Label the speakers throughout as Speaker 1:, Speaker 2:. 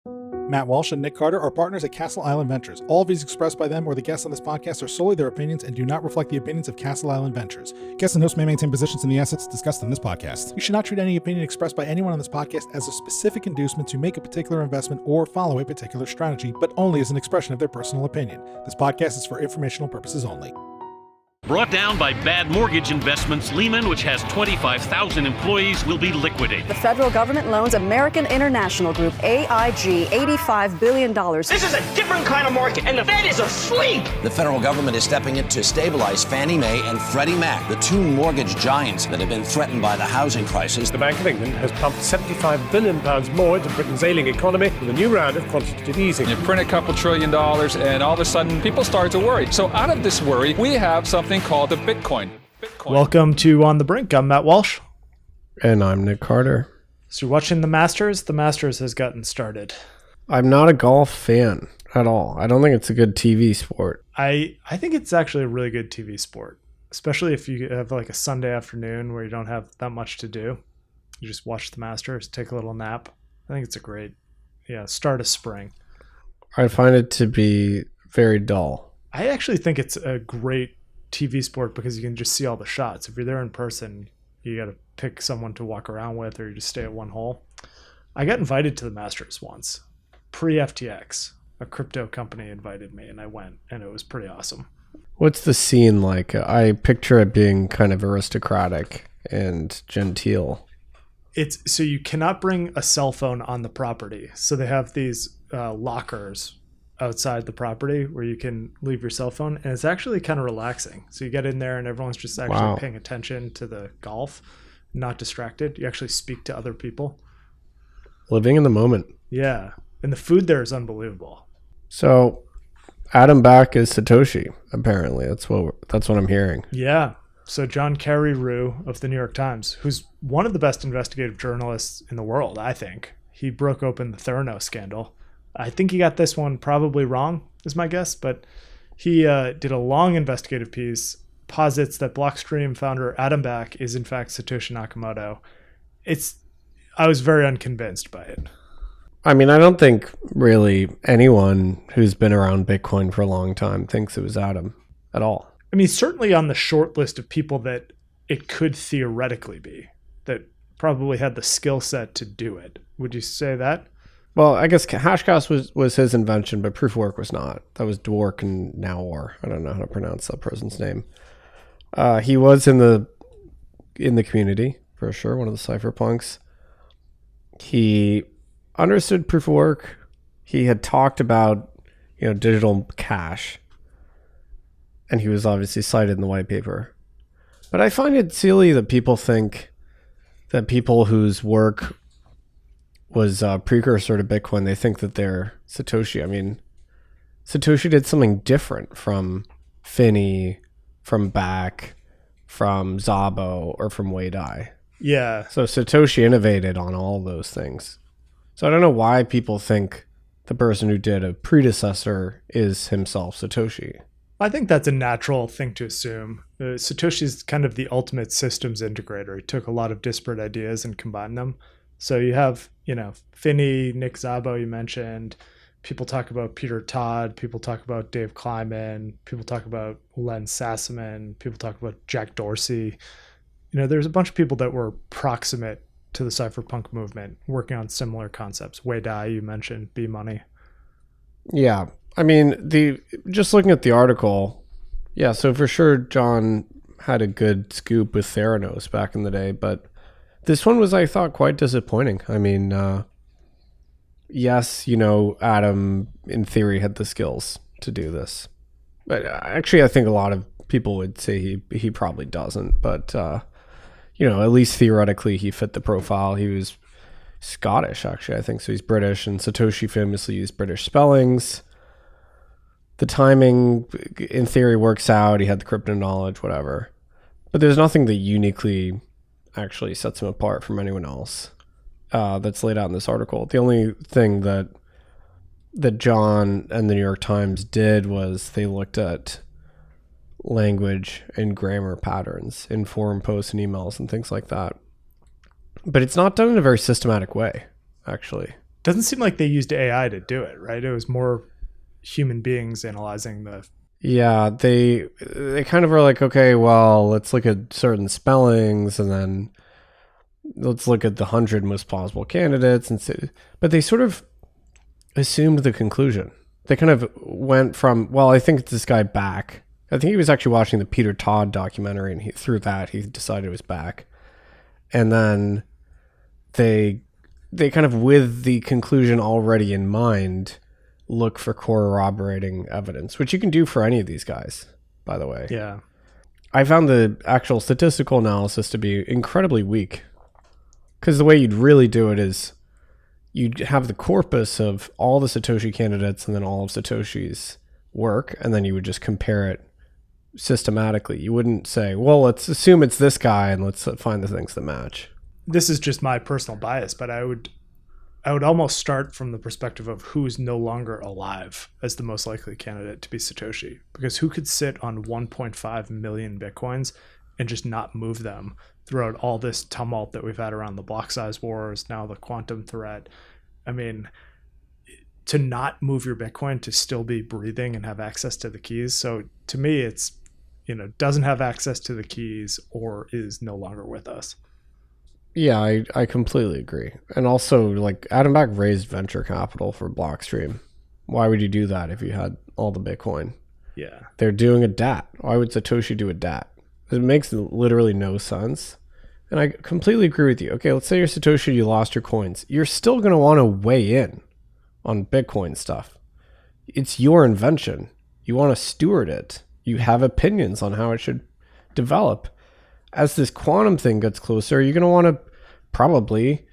Speaker 1: Matt Walsh and Nick Carter are partners at Castle Island Ventures. All views expressed by them or the guests on this podcast are solely their opinions and do not reflect the opinions of Castle Island Ventures. Guests and hosts may maintain positions in the assets discussed in this podcast. You should not treat any opinion expressed by anyone on this podcast as a specific inducement to make a particular investment or follow a particular strategy, but only as an expression of their personal opinion. This podcast is for informational purposes only.
Speaker 2: Brought down by bad mortgage investments, Lehman, which has 25,000 employees, will be liquidated.
Speaker 3: The federal government loans American International Group, AIG, $85 billion.
Speaker 4: This is a different kind of market, and the Fed is asleep.
Speaker 5: The federal government is stepping in to stabilize Fannie Mae and Freddie Mac, the two mortgage giants that have been threatened by the housing crisis.
Speaker 6: The Bank of England has pumped £75 billion more into Britain's ailing economy with a new round of quantitative easing.
Speaker 7: You print a couple $1 trillion, and all of a sudden, people start to worry. So out of this worry, we have something called the Bitcoin.
Speaker 8: Welcome to On the Brink. I'm Matt Walsh.
Speaker 9: And I'm Nick Carter.
Speaker 8: So you're watching the Masters? The Masters has gotten started.
Speaker 9: I'm not a golf fan at all. I don't think it's a good TV sport.
Speaker 8: I think it's actually a really good TV sport, especially if you have like a Sunday afternoon where you don't have that much to do. You just watch the Masters, take a little nap. I think it's a great, start of spring.
Speaker 9: I find it to be very dull.
Speaker 8: I actually think it's a great TV sport because you can just see all the shots. If you're there in person, you got to pick someone to walk around with, or you just stay at one hole. I got invited to the Masters once, pre-FTX. A crypto company invited me, and I went, and it was pretty awesome.
Speaker 9: What's the scene like? I picture it being kind of aristocratic and genteel.
Speaker 8: So you cannot bring a cell phone on the property. So they have these lockers outside the property where you can leave your cell phone, and it's actually kind of relaxing. So you get in there and everyone's just actually paying attention to the golf, not distracted. You actually speak to other people.
Speaker 9: Living in the moment.
Speaker 8: Yeah. And the food there is unbelievable.
Speaker 9: So Adam Back is Satoshi, apparently. That's what I'm hearing.
Speaker 8: Yeah. So John Carreyrou of the New York Times, who's one of the best investigative journalists in the world, I think. He broke open the Theranos scandal. I think he got this one probably wrong, is my guess, but he did a long investigative piece, posits that Blockstream founder Adam Back is in fact Satoshi Nakamoto. I was very unconvinced by it.
Speaker 9: I mean, I don't think really anyone who's been around Bitcoin for a long time thinks it was Adam at all.
Speaker 8: I mean, certainly on the short list of people that it could theoretically be, that probably had the skill set to do it. Would you say that?
Speaker 9: Well, I guess Hashcash was his invention, but proof of work was not. That was Dwork and Naor. I don't know how to pronounce that person's name. He was in the community for sure, one of the cypherpunks. He understood proof of work. He had talked about digital cash, and he was obviously cited in the white paper. But I find it silly that people think that people whose work was a precursor to Bitcoin, they think that they're Satoshi. I mean, Satoshi did something different from Finney, from Back, from Szabo, or from Weidai.
Speaker 8: Yeah.
Speaker 9: So Satoshi innovated on all those things. So I don't know why people think the person who did a predecessor is himself Satoshi.
Speaker 8: I think that's a natural thing to assume. Satoshi's kind of the ultimate systems integrator. He took a lot of disparate ideas and combined them. So you have, Finney, Nick Szabo, you mentioned. People talk about Peter Todd. People talk about Dave Kleiman. People talk about Len Sassaman. People talk about Jack Dorsey. There's a bunch of people that were proximate to the cypherpunk movement, working on similar concepts. Weidai, you mentioned, B-Money.
Speaker 9: Yeah. I mean, just looking at the article, yeah, so for sure John had a good scoop with Theranos back in the day, but this one was, I thought, quite disappointing. I mean, yes, Adam, in theory, had the skills to do this. But actually, I think a lot of people would say he probably doesn't. But, at least theoretically, he fit the profile. He was Scottish, actually, I think. So he's British, and Satoshi famously used British spellings. The timing, in theory, works out. He had the crypto knowledge, whatever. But there's nothing that uniquely actually sets him apart from anyone else that's laid out in this article. The only thing that John and the New York Times did was they looked at language and grammar patterns in forum posts and emails and things like that. But it's not done in a very systematic way, actually.
Speaker 8: Doesn't seem like they used AI to do it, right? It was more human beings analyzing the...
Speaker 9: Yeah, they kind of were like, okay, well, let's look at certain spellings and then let's look at the 100 most plausible candidates. But they sort of assumed the conclusion. They kind of went from, well, I think it's this guy back. I think he was actually watching the Peter Todd documentary, and through that, he decided it was back. And then they kind of, with the conclusion already in mind, look for corroborating evidence, which you can do for any of these guys, by the way.
Speaker 8: Yeah.
Speaker 9: I found the actual statistical analysis to be incredibly weak. Because the way you'd really do it is you'd have the corpus of all the Satoshi candidates and then all of Satoshi's work, and then you would just compare it systematically. You wouldn't say, well, let's assume it's this guy and let's find the things that match.
Speaker 8: This is just my personal bias, but I would almost start from the perspective of who's no longer alive as the most likely candidate to be Satoshi. Because who could sit on 1.5 million Bitcoins and just not move them throughout all this tumult that we've had around the block size wars, now the quantum threat? I mean, to not move your Bitcoin, to still be breathing and have access to the keys. So to me, it's, doesn't have access to the keys or is no longer with us.
Speaker 9: Yeah, I completely agree. And also, like, Adam Back raised venture capital for Blockstream. Why would you do that if you had all the Bitcoin?
Speaker 8: Yeah.
Speaker 9: They're doing a DAT. Why would Satoshi do a DAT? It makes literally no sense. And I completely agree with you. Okay, let's say you're Satoshi, you lost your coins. You're still going to want to weigh in on Bitcoin stuff. It's your invention. You want to steward it. You have opinions on how it should develop. As this quantum thing gets closer, you're going to want to probably,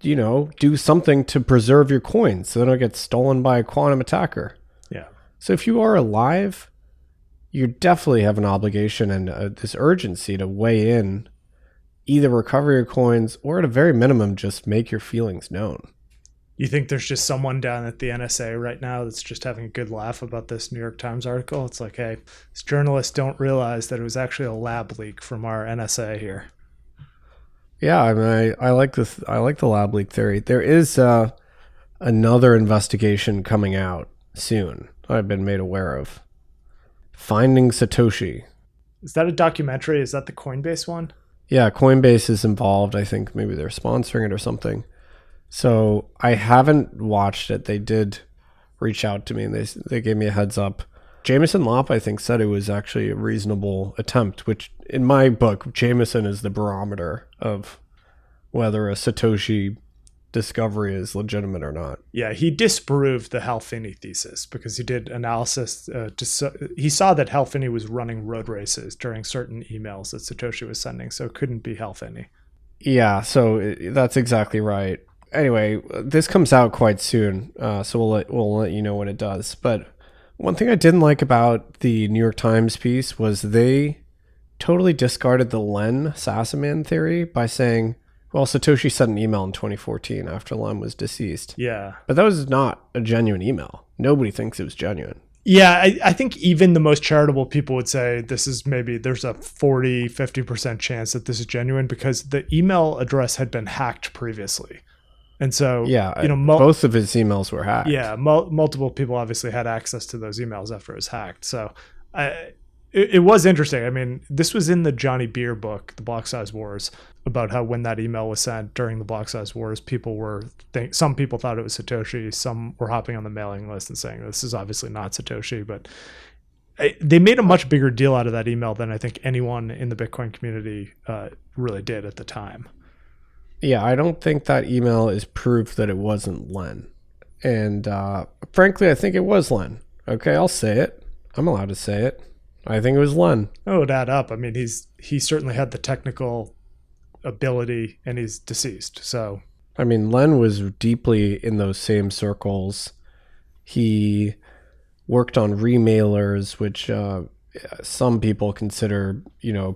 Speaker 9: do something to preserve your coins so they don't get stolen by a quantum attacker.
Speaker 8: Yeah.
Speaker 9: So if you are alive, you definitely have an obligation and this urgency to weigh in, either recover your coins or at a very minimum, just make your feelings known.
Speaker 8: You think there's just someone down at the NSA right now that's just having a good laugh about this New York Times article? It's like, hey, these journalists don't realize that it was actually a lab leak from our NSA here.
Speaker 9: Yeah, I mean, I like this. I like the lab leak theory. There is another investigation coming out soon I've been made aware of. Finding Satoshi.
Speaker 8: Is that a documentary? Is that the Coinbase one?
Speaker 9: Yeah, Coinbase is involved. I think maybe they're sponsoring it or something. So I haven't watched it. They did reach out to me and they gave me a heads up. Jameson Lopp, I think, said it was actually a reasonable attempt, which in my book, Jameson is the barometer of whether a Satoshi discovery is legitimate or not.
Speaker 8: Yeah, he disproved the Hal Finney thesis because he did analysis. He saw that Hal Finney was running road races during certain emails that Satoshi was sending, so it couldn't be Hal Finney.
Speaker 9: Yeah, so that's exactly right. Anyway, this comes out quite soon, so we'll let you know when it does. But one thing I didn't like about the New York Times piece was they totally discarded the Len Sassaman theory by saying, well, Satoshi sent an email in 2014 after Len was deceased.
Speaker 8: Yeah.
Speaker 9: But that was not a genuine email. Nobody thinks it was genuine.
Speaker 8: Yeah, I think even the most charitable people would say there's a 40-50% chance that this is genuine because the email address had been hacked previously. And so,
Speaker 9: yeah, both of his emails were hacked.
Speaker 8: Yeah, multiple people obviously had access to those emails after it was hacked. So it was interesting. I mean, this was in the Johnny Beer book, The Block Size Wars, about how when that email was sent during the Block Size Wars, some people thought it was Satoshi. Some were hopping on the mailing list and saying, this is obviously not Satoshi. But they made a much bigger deal out of that email than I think anyone in the Bitcoin community really did at the time.
Speaker 9: Yeah, I don't think that email is proof that it wasn't Len. And frankly, I think it was Len. Okay, I'll say it. I'm allowed to say it. I think it was Len.
Speaker 8: Oh, it would add up. I mean, he certainly had the technical ability and he's deceased. So,
Speaker 9: I mean, Len was deeply in those same circles. He worked on remailers, which some people consider,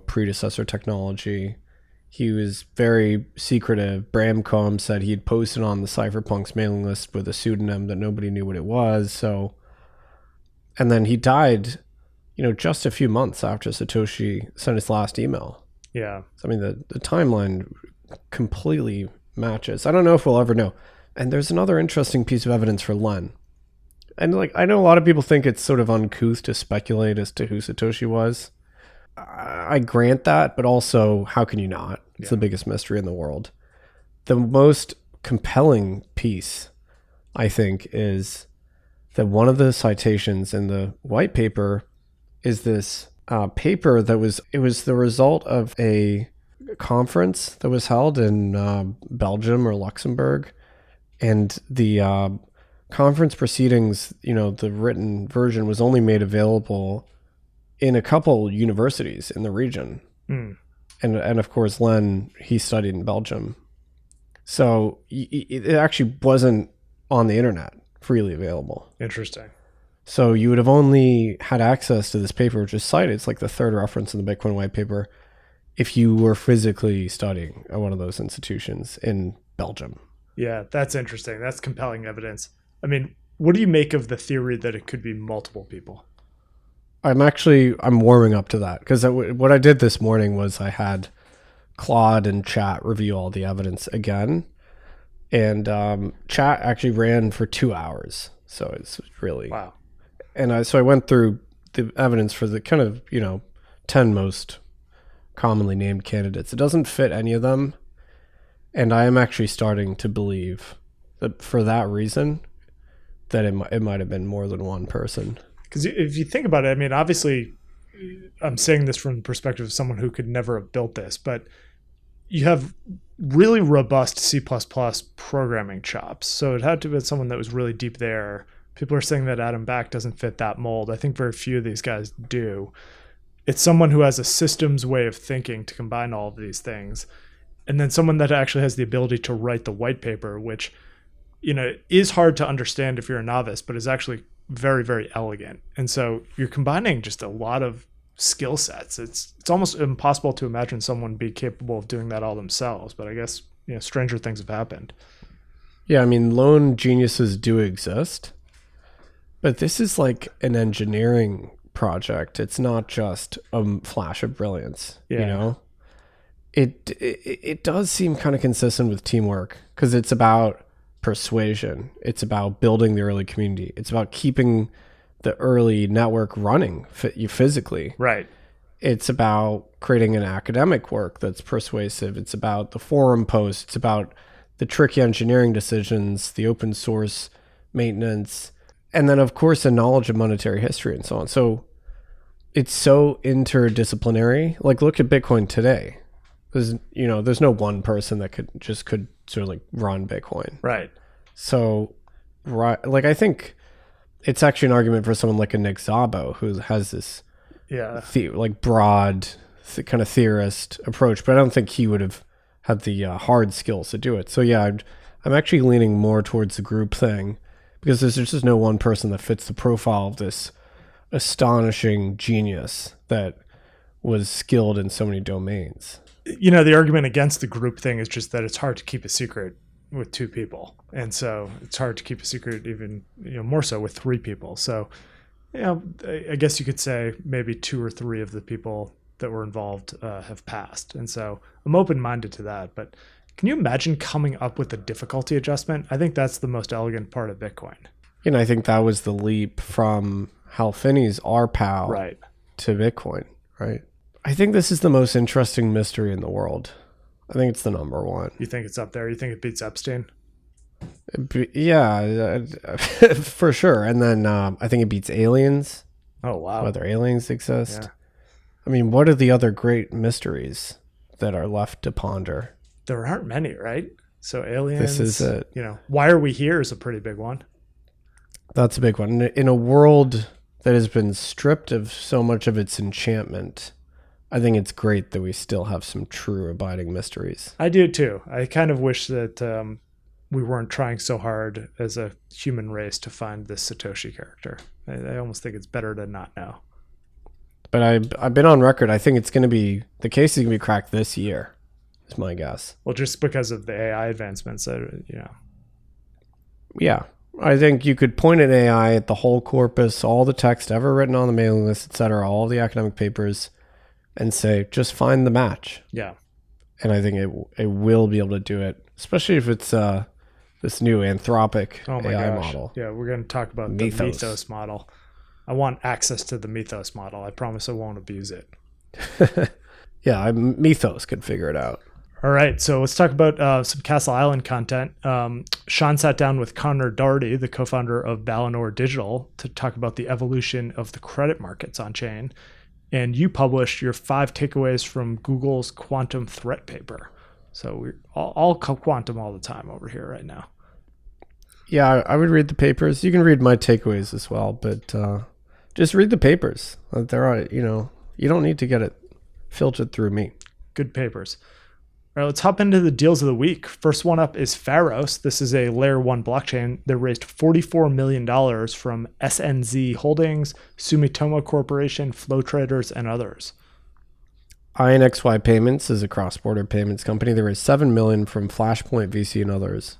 Speaker 9: predecessor technology. He was very secretive. Bramcom said he'd posted on the Cypherpunks mailing list with a pseudonym that nobody knew what it was. So, and then he died, just a few months after Satoshi sent his last email.
Speaker 8: Yeah.
Speaker 9: I mean, the timeline completely matches. I don't know if we'll ever know. And there's another interesting piece of evidence for Len. And like, I know a lot of people think it's sort of uncouth to speculate as to who Satoshi was. I grant that, but also, how can you not? It's the biggest mystery in the world. The most compelling piece, I think, is that one of the citations in the white paper is this paper that was the result of a conference that was held in Belgium or Luxembourg, and the conference proceedings, the written version was only made available in a couple universities in the region. And of course, Len, he studied in Belgium. So it actually wasn't on the internet, freely available.
Speaker 8: Interesting.
Speaker 9: So you would have only had access to this paper, which is cited. It's like the third reference in the Bitcoin white paper, if you were physically studying at one of those institutions in Belgium.
Speaker 8: Yeah, that's interesting. That's compelling evidence. I mean, what do you make of the theory that it could be multiple people?
Speaker 9: I'm warming up to that, because what I did this morning was I had Claude and Chat review all the evidence again. And Chat actually ran for 2 hours. So it's really...
Speaker 8: Wow.
Speaker 9: And I went through the evidence for the kind of, 10 most commonly named candidates. It doesn't fit any of them. And I am actually starting to believe that for that reason, that it might have been more than one person.
Speaker 8: Because if you think about it, I mean, obviously, I'm saying this from the perspective of someone who could never have built this, but you have really robust C++ programming chops. So it had to have been someone that was really deep there. People are saying that Adam Back doesn't fit that mold. I think very few of these guys do. It's someone who has a systems way of thinking to combine all of these things. And then someone that actually has the ability to write the white paper, which, is hard to understand if you're a novice, but is actually very, very elegant. And so you're combining just a lot of skill sets. It's almost impossible to imagine someone be capable of doing that all themselves. But I guess, stranger things have happened.
Speaker 9: Yeah, I mean, lone geniuses do exist. But this is like an engineering project. It's not just a flash of brilliance, It does seem kind of consistent with teamwork, because it's about persuasion. It's about building the early community. It's about keeping the early network running physically.
Speaker 8: Right.
Speaker 9: It's about creating an academic work that's persuasive. It's about the forum posts. It's about the tricky engineering decisions, the open source maintenance, and then, of course, a knowledge of monetary history and so on. So it's so interdisciplinary. Like, look at Bitcoin today. There's no one person that could sort of like run Bitcoin.
Speaker 8: Right.
Speaker 9: So, like, I think it's actually an argument for someone like a Nick Szabo, who has this broad kind of theorist approach, but I don't think he would have had the hard skills to do it. So yeah, I'm actually leaning more towards the group thing, because there's just no one person that fits the profile of this astonishing genius that was skilled in so many domains.
Speaker 8: The argument against the group thing is just that it's hard to keep a secret with two people. And so it's hard to keep a secret even, more so with three people. So, I guess you could say maybe 2 or 3 of the people that were involved have passed. And so I'm open-minded to that. But can you imagine coming up with a difficulty adjustment? I think that's the most elegant part of Bitcoin.
Speaker 9: I think that was the leap from Hal Finney's RPow
Speaker 8: right. to
Speaker 9: Bitcoin, right? I think this is the most interesting mystery in the world. I think it's the number one.
Speaker 8: You think it's up there? You think it beats Epstein?
Speaker 9: Yeah, for sure. And then I think it beats aliens.
Speaker 8: Oh, wow.
Speaker 9: Whether aliens exist.
Speaker 8: Yeah.
Speaker 9: I mean, what are the other great mysteries that are left to ponder?
Speaker 8: There aren't many, right? So aliens.
Speaker 9: This is it.
Speaker 8: Why are we here is a pretty big one.
Speaker 9: That's a big one. In a world that has been stripped of so much of its enchantment, I think it's great that we still have some true abiding mysteries.
Speaker 8: I do too. I kind of wish that we weren't trying so hard as a human race to find this Satoshi character. I almost think it's better to not know.
Speaker 9: But I've been on record. I think it's going to be, the case is going to be cracked this year, is my guess.
Speaker 8: Well, just because of the AI advancements,
Speaker 9: Yeah. I think you could point at AI, at the whole corpus, all the text ever written on the mailing list, etc., all the academic papers, and say, just find the match.
Speaker 8: Yeah.
Speaker 9: And I think it will be able to do it, especially if it's this new Anthropic
Speaker 8: Oh my
Speaker 9: AI
Speaker 8: gosh.
Speaker 9: model.
Speaker 8: Yeah, we're going to talk about
Speaker 9: Mythos.
Speaker 8: the Mythos model. I want access to the Mythos model. I promise I won't abuse it.
Speaker 9: Yeah, Mythos could figure it out.
Speaker 8: All right, so let's talk about some Castle Island content. Sean sat down with Connor Doherty, the co-founder of Balinor Digital, to talk about the evolution of the credit markets on chain. And you published your 5 takeaways from Google's quantum threat paper. So we're all quantum all the time over here right now.
Speaker 9: Yeah, I would read the papers. You can read my takeaways as well, but just read the papers. There are, you don't need to get it filtered through me.
Speaker 8: Good papers. All right, let's hop into the deals of the week. First one up is Pharos. This is a layer 1 blockchain that raised $44 million from SNZ Holdings, Sumitomo Corporation, Flow Traders, and others.
Speaker 9: INXY Payments is a cross-border payments company. They raised $7 million from Flashpoint VC and others.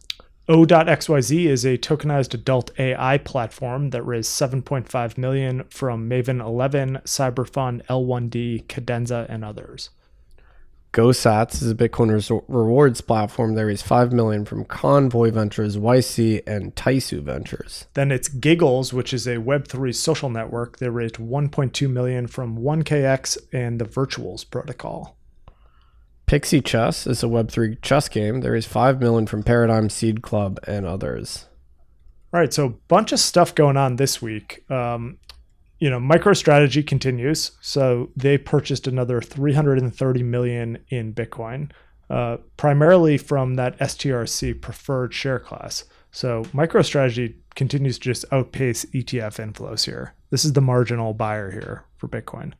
Speaker 8: O.XYZ is a tokenized adult AI platform that raised $7.5 million from Maven 11, Cyberfund, L1D, Cadenza, and others.
Speaker 9: GoSats is a Bitcoin rewards platform. They raised $5 million from Convoy Ventures, YC, and Taisu Ventures.
Speaker 8: Then it's Giggles, which is a Web3 social network. They raised $1.2 million from 1KX and the Virtuals protocol.
Speaker 9: Pixie Chess is a Web3 chess game. They raised $5 million from Paradigm Seed Club and others.
Speaker 8: All right, so a bunch of stuff going on this week. MicroStrategy continues. So they purchased another $330 million in Bitcoin, primarily from that STRC preferred share class. So MicroStrategy continues to just outpace ETF inflows here. This is the marginal buyer here for Bitcoin.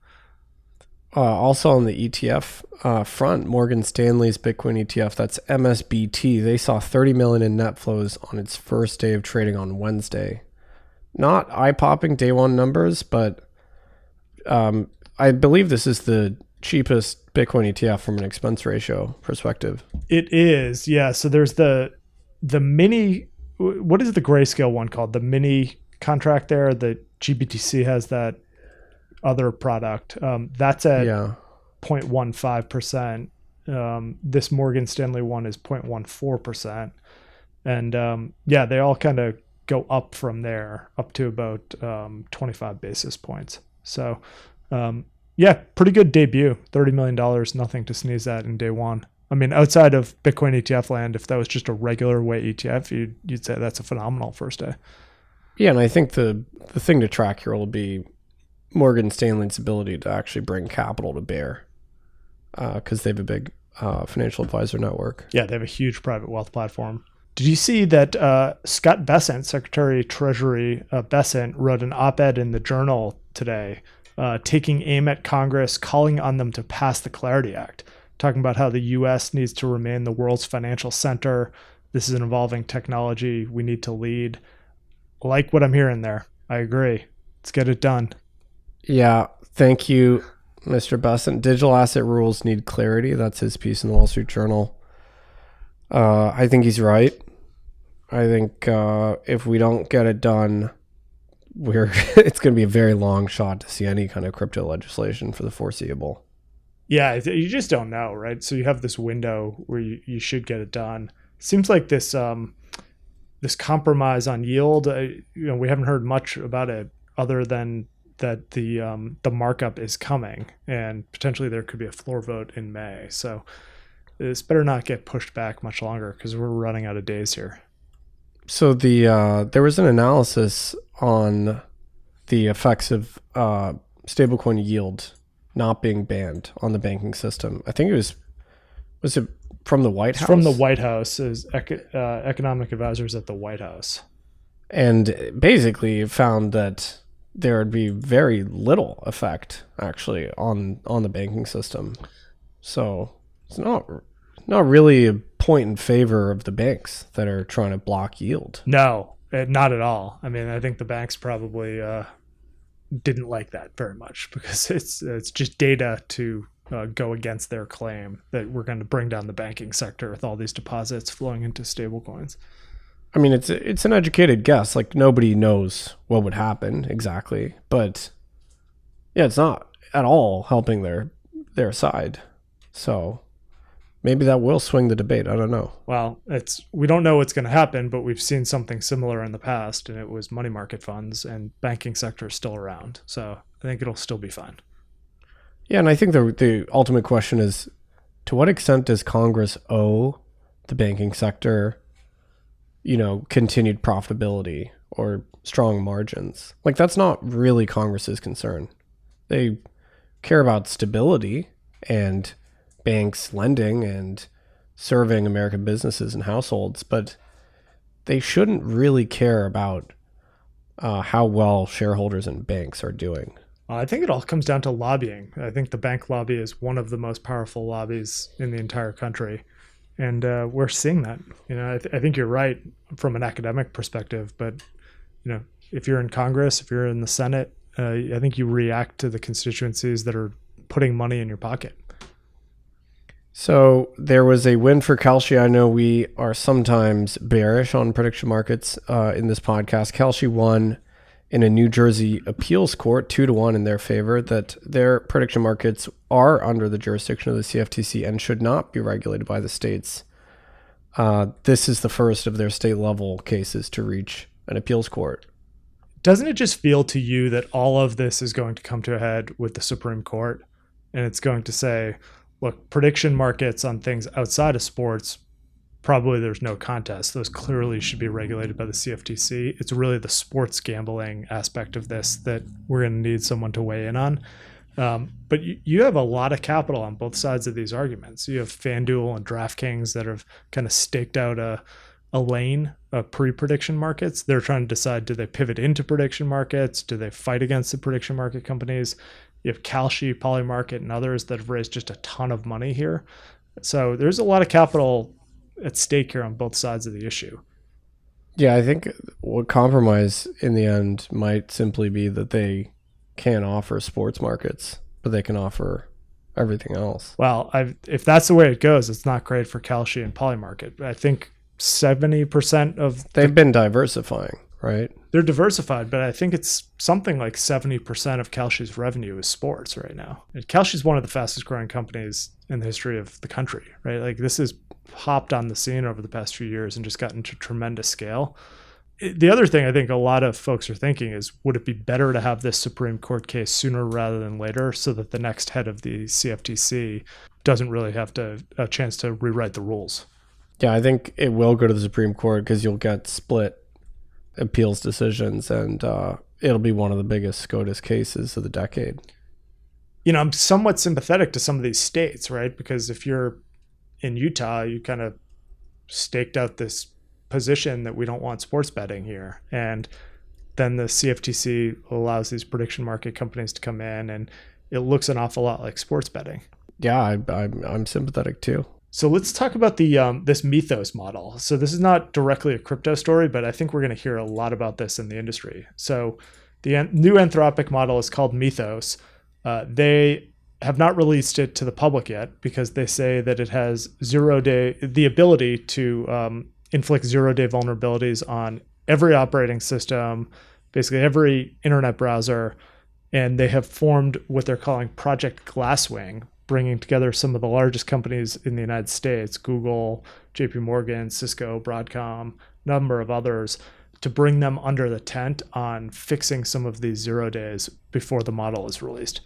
Speaker 9: Also on the ETF front, Morgan Stanley's Bitcoin ETF, that's MSBT, they saw $30 million in net flows on its first day of trading on Wednesday. Not eye-popping day one numbers, but I believe this is the cheapest Bitcoin ETF from an expense ratio perspective.
Speaker 8: It is, yeah. So there's the mini, what is the grayscale one called? The mini contract there. The GBTC has that other product. That's at 0.15%. This Morgan Stanley one is 0.14%. And they all kind of go up from there, up to about 25 basis points. So, pretty good debut. $30 million, nothing to sneeze at in day one. I mean, outside of Bitcoin ETF land, if that was just a regular way ETF, you'd say that's a phenomenal first day.
Speaker 9: Yeah, and I think the thing to track here will be Morgan Stanley's ability to actually bring capital to bear, because they have a big financial advisor network.
Speaker 8: Yeah, they have a huge private wealth platform. Did you see that Scott Bessent, Secretary of Treasury Bessent, wrote an op-ed in the Journal today, taking aim at Congress, calling on them to pass the Clarity Act, talking about how the U.S. needs to remain the world's financial center. This is an evolving technology. We need to lead. I like what I'm hearing there. I agree. Let's get it done.
Speaker 9: Yeah, thank you, Mr. Bessent. Digital asset rules need clarity. That's his piece in the Wall Street Journal. I think he's right. I think if we don't get it done, it's going to be a very long shot to see any kind of crypto legislation for the foreseeable.
Speaker 8: Yeah, you just don't know, right? So you have this window where you should get it done. Seems like this compromise on yield. We haven't heard much about it other than that the markup is coming, and potentially there could be a floor vote in May. So this better not get pushed back much longer because we're running out of days here.
Speaker 9: So there was an analysis on the effects of stablecoin yield not being banned on the banking system. I think was it from the White House?
Speaker 8: From the White House, is economic advisors at the White House.
Speaker 9: And basically found that there would be very little effect actually on the banking system. So it's not really a point in favor of the banks that are trying to block yield.
Speaker 8: No, not at all. I mean, I think the banks probably didn't like that very much because it's just data to go against their claim that we're going to bring down the banking sector with all these deposits flowing into stablecoins.
Speaker 9: I mean, it's an educated guess. Like, nobody knows what would happen exactly, but yeah, it's not at all helping their side. So maybe that will swing the debate. I don't know.
Speaker 8: Well, we don't know what's going to happen, but we've seen something similar in the past, and it was money market funds, and banking sector is still around. So I think it'll still be fine.
Speaker 9: Yeah, and I think the ultimate question is, to what extent does Congress owe the banking sector, continued profitability or strong margins? Like, that's not really Congress's concern. They care about stability and banks lending and serving American businesses and households, but they shouldn't really care about how well shareholders and banks are doing.
Speaker 8: I think it all comes down to lobbying. I think the bank lobby is one of the most powerful lobbies in the entire country. And we're seeing that. I think you're right from an academic perspective, but if you're in Congress, if you're in the Senate, I think you react to the constituencies that are putting money in your pocket.
Speaker 9: So there was a win for Kalshi. I know we are sometimes bearish on prediction markets in this podcast. Kalshi won in a New Jersey appeals court 2-1 in their favor, that their prediction markets are under the jurisdiction of the CFTC and should not be regulated by the states. This is the first of their state level cases to reach an appeals court.
Speaker 8: Doesn't it just feel to you that all of this is going to come to a head with the Supreme Court, and it's going to say, look, prediction markets on things outside of sports, probably there's no contest. Those clearly should be regulated by the CFTC. It's really the sports gambling aspect of this that we're going to need someone to weigh in on. But you have a lot of capital on both sides of these arguments. You have FanDuel and DraftKings that have kind of staked out a lane of pre-prediction markets. They're trying to decide, do they pivot into prediction markets? Do they fight against the prediction market companies? You have Kalshi, Polymarket, and others that have raised just a ton of money here. So there's a lot of capital at stake here on both sides of the issue.
Speaker 9: Yeah, I think what compromise in the end might simply be that they can't offer sports markets, but they can offer everything else.
Speaker 8: Well, if that's the way it goes, it's not great for Kalshi and Polymarket. I think 70% of...
Speaker 9: They've been diversifying, right?
Speaker 8: They're diversified, but I think it's something like 70% of Kalshi's revenue is sports right now. And Kalshi's one of the fastest growing companies in the history of the country, right? Like, this has hopped on the scene over the past few years and just gotten to tremendous scale. The other thing I think a lot of folks are thinking is, would it be better to have this Supreme Court case sooner rather than later, so that the next head of the CFTC doesn't really have a chance to rewrite the rules?
Speaker 9: Yeah, I think it will go to the Supreme Court because you'll get split appeals decisions, and it'll be one of the biggest SCOTUS cases of the decade.
Speaker 8: I'm somewhat sympathetic to some of these states, right? Because if you're in Utah, you kind of staked out this position that we don't want sports betting here. And then the CFTC allows these prediction market companies to come in, and it looks an awful lot like sports betting.
Speaker 9: Yeah, I'm sympathetic too.
Speaker 8: So let's talk about the this Mythos model. So this is not directly a crypto story, but I think we're going to hear a lot about this in the industry. So the new Anthropic model is called Mythos. They have not released it to the public yet because they say that it has the ability to inflict 0-day vulnerabilities on every operating system, basically every internet browser. And they have formed what they're calling Project Glasswing, bringing together some of the largest companies in the United States, Google, JP Morgan, Cisco, Broadcom, number of others, to bring them under the tent on fixing some of these 0 days before the model is released.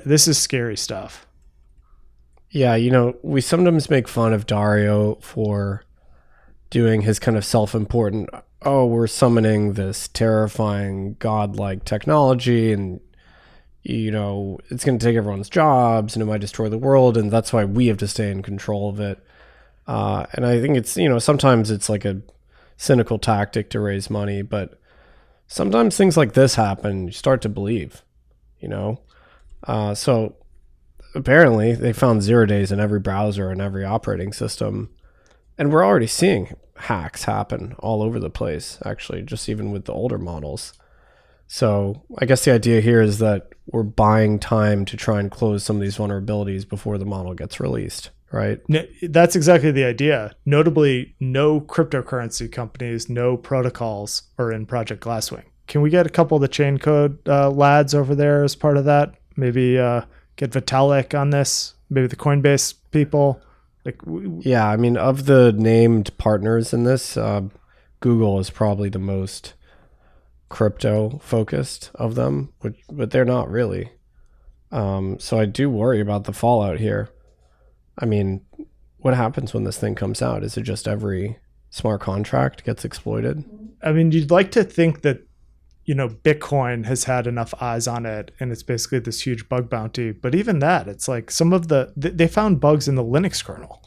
Speaker 8: This is scary stuff.
Speaker 9: Yeah, we sometimes make fun of Dario for doing his kind of self-important, we're summoning this terrifying godlike technology, and it's going to take everyone's jobs and it might destroy the world, and that's why we have to stay in control of it. And I think it's, sometimes it's like a cynical tactic to raise money, but sometimes things like this happen, you start to believe, So apparently they found 0 days in every browser and every operating system. And we're already seeing hacks happen all over the place, actually, just even with the older models. So I guess the idea here is that we're buying time to try and close some of these vulnerabilities before the model gets released, right?
Speaker 8: That's exactly the idea. Notably, no cryptocurrency companies, no protocols are in Project Glasswing. Can we get a couple of the chain code lads over there as part of that? Maybe get Vitalik on this, maybe the Coinbase people.
Speaker 9: Yeah, I mean, of the named partners in this, Google is probably the most crypto focused of them, but they're not really. So I do worry about the fallout here. I mean, what happens when this thing comes out? Is it just every smart contract gets exploited?
Speaker 8: I mean, you'd like to think that, Bitcoin has had enough eyes on it and it's basically this huge bug bounty. But even that, it's like they found bugs in the Linux kernel.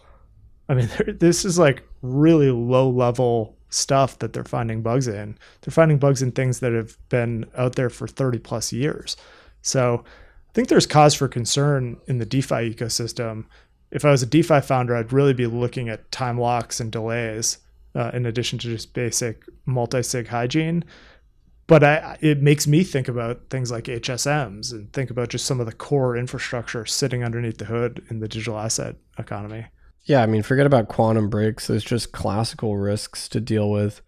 Speaker 8: I mean, this is like really low level stuff that they're finding bugs in. They're finding bugs in things that have been out there for 30 plus years. So I think there's cause for concern in the DeFi ecosystem. If I was a DeFi founder, I'd really be looking at time locks and delays in addition to just basic multi-sig hygiene. But it makes me think about things like HSMs and think about just some of the core infrastructure sitting underneath the hood in the digital asset economy.
Speaker 9: Yeah, I mean, forget about quantum breaks. There's just classical risks to deal with.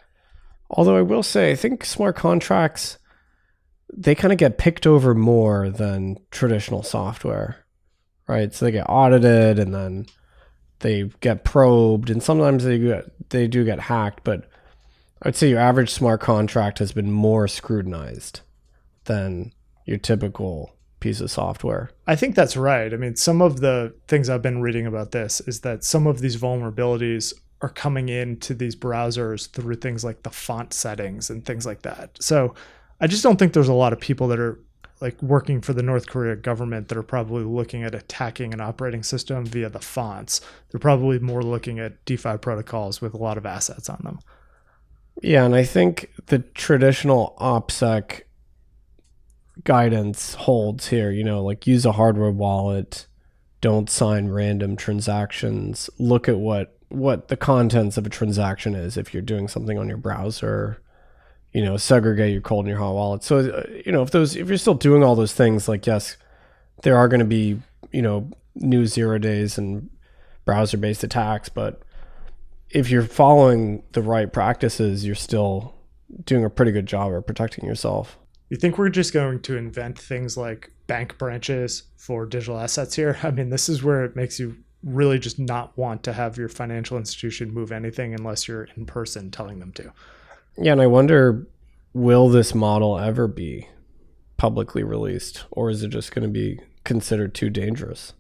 Speaker 9: Although I will say, I think smart contracts, they kind of get picked over more than traditional software, right? So they get audited and then they get probed, and sometimes they do get hacked, but I'd say your average smart contract has been more scrutinized than your typical piece of software.
Speaker 8: I think that's right. I mean, some of the things I've been reading about this is that some of these vulnerabilities are coming into these browsers through things like the font settings and things like that. So I just don't think there's a lot of people that are like working for the North Korea government that are probably looking at attacking an operating system via the fonts. They're probably more looking at DeFi protocols with a lot of assets on them.
Speaker 9: Yeah, and I think the traditional OPSEC guidance holds here, like use a hardware wallet, don't sign random transactions, look at what the contents of a transaction is if you're doing something on your browser, segregate your cold and your hot wallet. So, if you're still doing all those things, like, yes, there are going to be, new 0 days and browser-based attacks, but if you're following the right practices, you're still doing a pretty good job of protecting yourself.
Speaker 8: You think we're just going to invent things like bank branches for digital assets here? I mean, this is where it makes you really just not want to have your financial institution move anything unless you're in person telling them to.
Speaker 9: Yeah, and I wonder, will this model ever be publicly released, or is it just going to be considered too dangerous?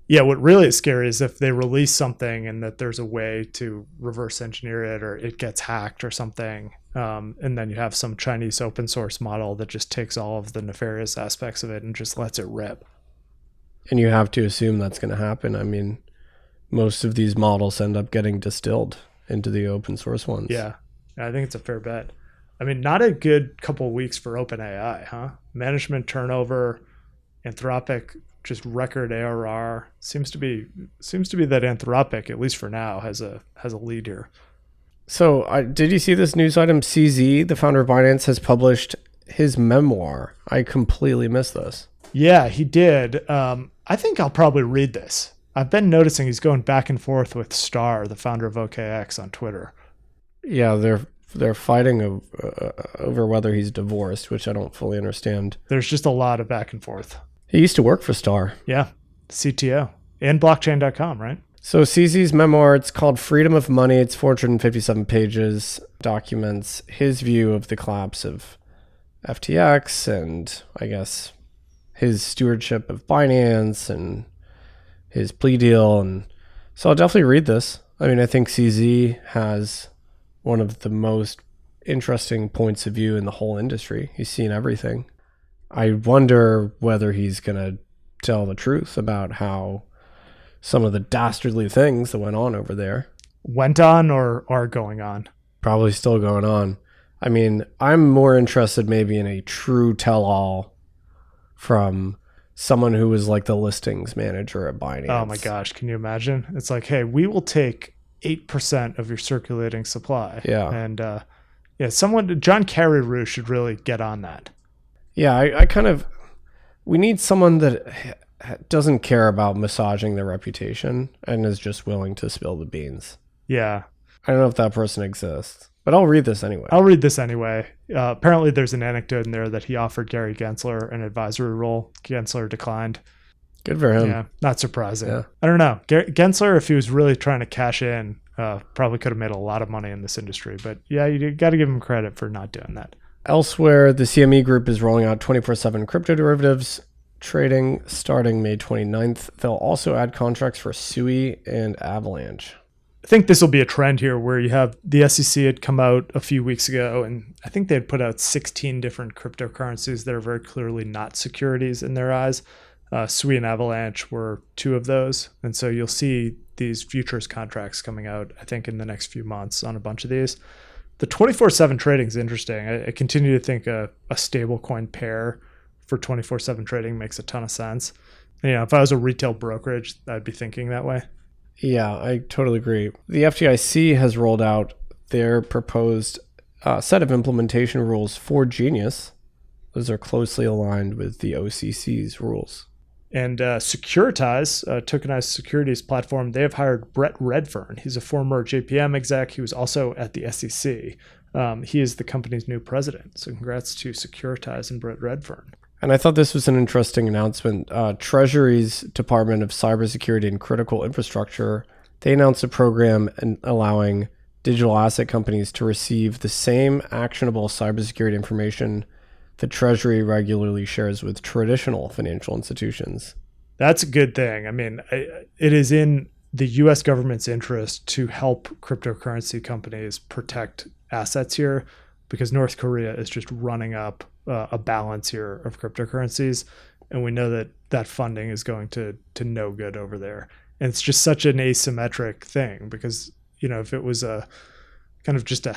Speaker 8: Yeah, what really is scary is if they release something and that there's a way to reverse engineer it or it gets hacked or something. And then you have some Chinese open source model that just takes all of the nefarious aspects of it and just lets it rip.
Speaker 9: And you have to assume that's going to happen. I mean, most of these models end up getting distilled into the open source ones.
Speaker 8: Yeah, I think it's a fair bet. I mean, not a good couple of weeks for OpenAI, huh? Management turnover, Anthropic, just record ARR. Seems to be that Anthropic, at least for now, has a lead here.
Speaker 9: So did you see this news item? CZ, the founder of Binance, has published his memoir. I completely missed this.
Speaker 8: Yeah, he did. I think I'll probably read this. I've been noticing he's going back and forth with Star, the founder of OKX, on Twitter.
Speaker 9: Yeah, they're fighting over whether he's divorced, which I don't fully understand.
Speaker 8: There's just a lot of back and forth.
Speaker 9: He used to work for Star.
Speaker 8: Yeah, CTO. And blockchain.com, right?
Speaker 9: So CZ's memoir, it's called Freedom of Money. It's 457 pages, documents his view of the collapse of FTX and, I guess, his stewardship of Binance and his plea deal. And so I'll definitely read this. I mean, I think CZ has one of the most interesting points of view in the whole industry. He's seen everything. I wonder whether he's going to tell the truth about how some of the dastardly things that went on over there.
Speaker 8: Went on or are going on?
Speaker 9: Probably still going on. I mean, I'm more interested maybe in a true tell-all from someone who was like the listings manager at Binance.
Speaker 8: Oh my gosh, can you imagine? It's like, hey, we will take 8% of your circulating supply.
Speaker 9: Yeah.
Speaker 8: And John Carreyrou should really get on that.
Speaker 9: Yeah, we need someone that doesn't care about massaging their reputation and is just willing to spill the beans.
Speaker 8: Yeah.
Speaker 9: I don't know if that person exists, but I'll read this anyway.
Speaker 8: Apparently there's an anecdote in there that he offered Gary Gensler an advisory role. Gensler declined.
Speaker 9: Good for him.
Speaker 8: Yeah, not surprising.
Speaker 9: Yeah.
Speaker 8: I don't know. Gensler, if he was really trying to cash in, probably could have made a lot of money in this industry. But yeah, you got to give him credit for not doing that.
Speaker 9: Elsewhere, the CME Group is rolling out 24/7 crypto derivatives trading starting May 29th. They'll also add contracts for Sui and Avalanche.
Speaker 8: I think this will be a trend here where you have the SEC had come out a few weeks ago, and I think they had put out 16 different cryptocurrencies that are very clearly not securities in their eyes. Sui and Avalanche were two of those. And so you'll see these futures contracts coming out, I think, in the next few months on a bunch of these. The 24/7 trading is interesting. I continue to think a stablecoin pair for 24/7 trading makes a ton of sense. And, if I was a retail brokerage, I'd be thinking that way.
Speaker 9: Yeah, I totally agree. The FDIC has rolled out their proposed set of implementation rules for Genius. Those are closely aligned with the OCC's rules.
Speaker 8: And Securitize, a tokenized securities platform, they have hired Brett Redfern. He's a former JPM exec. He was also at the SEC. He is the company's new president. So congrats to Securitize and Brett Redfern.
Speaker 9: And I thought this was an interesting announcement. Treasury's Department of Cybersecurity and Critical Infrastructure, they announced a program allowing digital asset companies to receive the same actionable cybersecurity information the Treasury regularly shares with traditional financial institutions.
Speaker 8: That's a good thing. I mean, it is in the U.S. government's interest to help cryptocurrency companies protect assets here, because North Korea is just running up a balance here of cryptocurrencies. And we know that funding is going to no good over there. And it's just such an asymmetric thing because, if it was a kind of just a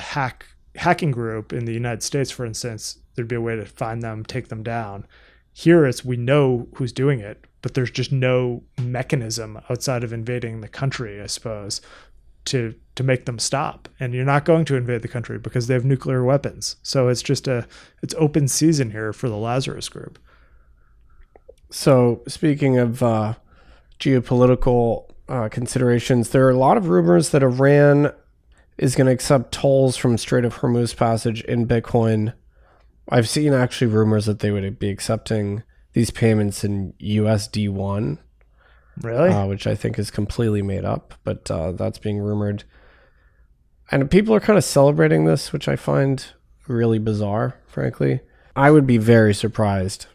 Speaker 8: hacking group in the United States, for instance, there'd be a way to find them, take them down. Here it's we know who's doing it, but there's just no mechanism outside of invading the country, I suppose, to make them stop. And you're not going to invade the country because they have nuclear weapons. So it's just it's open season here for the Lazarus Group.
Speaker 9: So speaking of geopolitical considerations, there are a lot of rumors that Iran is going to accept tolls from Strait of Hormuz passage in Bitcoin. I've seen actually rumors that they would be accepting these payments in USD1.
Speaker 8: Really?
Speaker 9: Which I think is completely made up, but that's being rumored. And people are kind of celebrating this, which I find really bizarre, frankly. I would be very surprised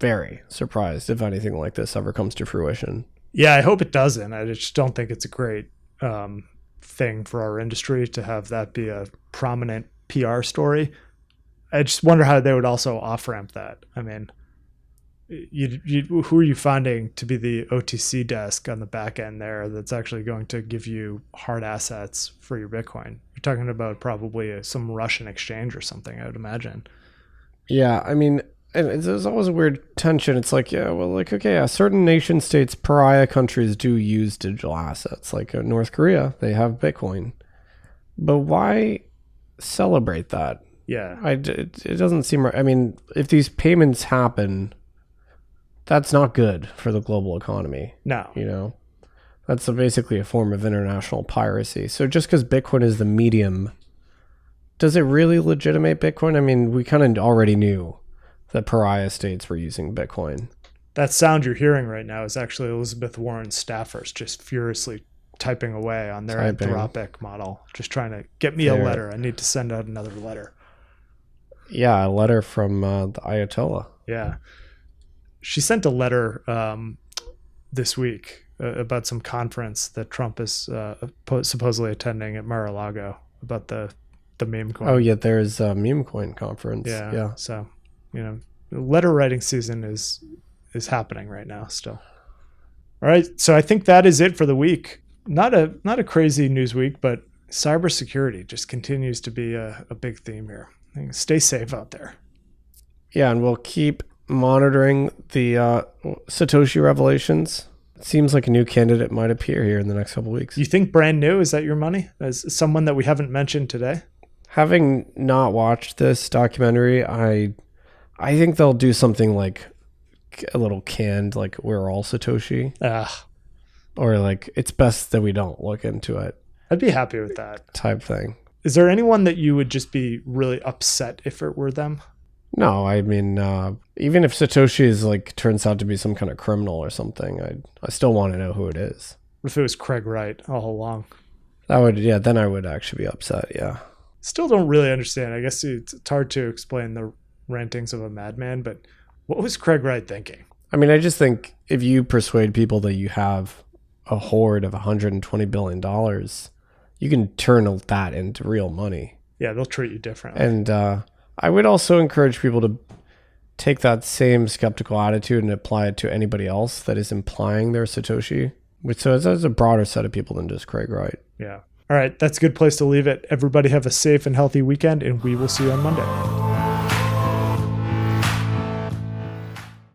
Speaker 9: if anything like this ever comes to fruition.
Speaker 8: Yeah, I hope it doesn't. I just don't think it's a great thing for our industry to have that be a prominent PR story. I just wonder how they would also off-ramp that. I mean, who are you finding to be the OTC desk on the back end there that's actually going to give you hard assets for your Bitcoin? You're talking about probably some Russian exchange or something, I would imagine.
Speaker 9: Yeah, I mean, and there's always a weird tension. It's like, certain nation states, pariah countries do use digital assets. Like North Korea, they have Bitcoin. But why celebrate that?
Speaker 8: Yeah.
Speaker 9: It doesn't seem right. I mean, if these payments happen, that's not good for the global economy.
Speaker 8: No.
Speaker 9: That's basically a form of international piracy. So just because Bitcoin is the medium, does it really legitimate Bitcoin? I mean, we kind of already knew that pariah states were using Bitcoin.
Speaker 8: That sound you're hearing right now is actually Elizabeth Warren's staffers just furiously typing away on their Anthropic model, just trying to get me a letter. I need to send out another letter.
Speaker 9: Yeah, a letter from the Ayatollah.
Speaker 8: Yeah. She sent a letter this week about some conference that Trump is supposedly attending at Mar-a-Lago about the meme coin.
Speaker 9: Oh, yeah, there's a meme coin conference. Yeah.
Speaker 8: So, letter writing season is happening right now still. All right. So I think that is it for the week. Not a crazy news week, but cybersecurity just continues to be a big theme here. Stay safe out there.
Speaker 9: Yeah, and we'll keep monitoring the Satoshi revelations. It seems like a new candidate might appear here in the next couple of weeks.
Speaker 8: You think brand new? Is that your money? As someone that we haven't mentioned today?
Speaker 9: Having not watched this documentary, I think they'll do something like a little canned, like we're all Satoshi. Or like it's best that we don't look into it.
Speaker 8: I'd be happy with that.
Speaker 9: Type thing.
Speaker 8: Is there anyone that you would just be really upset if it were them?
Speaker 9: No, I mean, even if Satoshi is like turns out to be some kind of criminal or something, I still want to know who it is.
Speaker 8: What if it was Craig Wright all along?
Speaker 9: That would, yeah, then I would actually be upset. Yeah.
Speaker 8: Still don't really understand. I guess it's hard to explain the rantings of a madman, but what was Craig Wright thinking?
Speaker 9: I mean, I just think if you persuade people that you have a hoard of $120 billion, you can turn that into real money.
Speaker 8: Yeah, they'll treat you differently.
Speaker 9: And I would also encourage people to take that same skeptical attitude and apply it to anybody else that is implying they're Satoshi. So it's a broader set of people than just Craig Wright.
Speaker 8: Yeah. All right, that's a good place to leave it. Everybody have a safe and healthy weekend, and we will see you on Monday.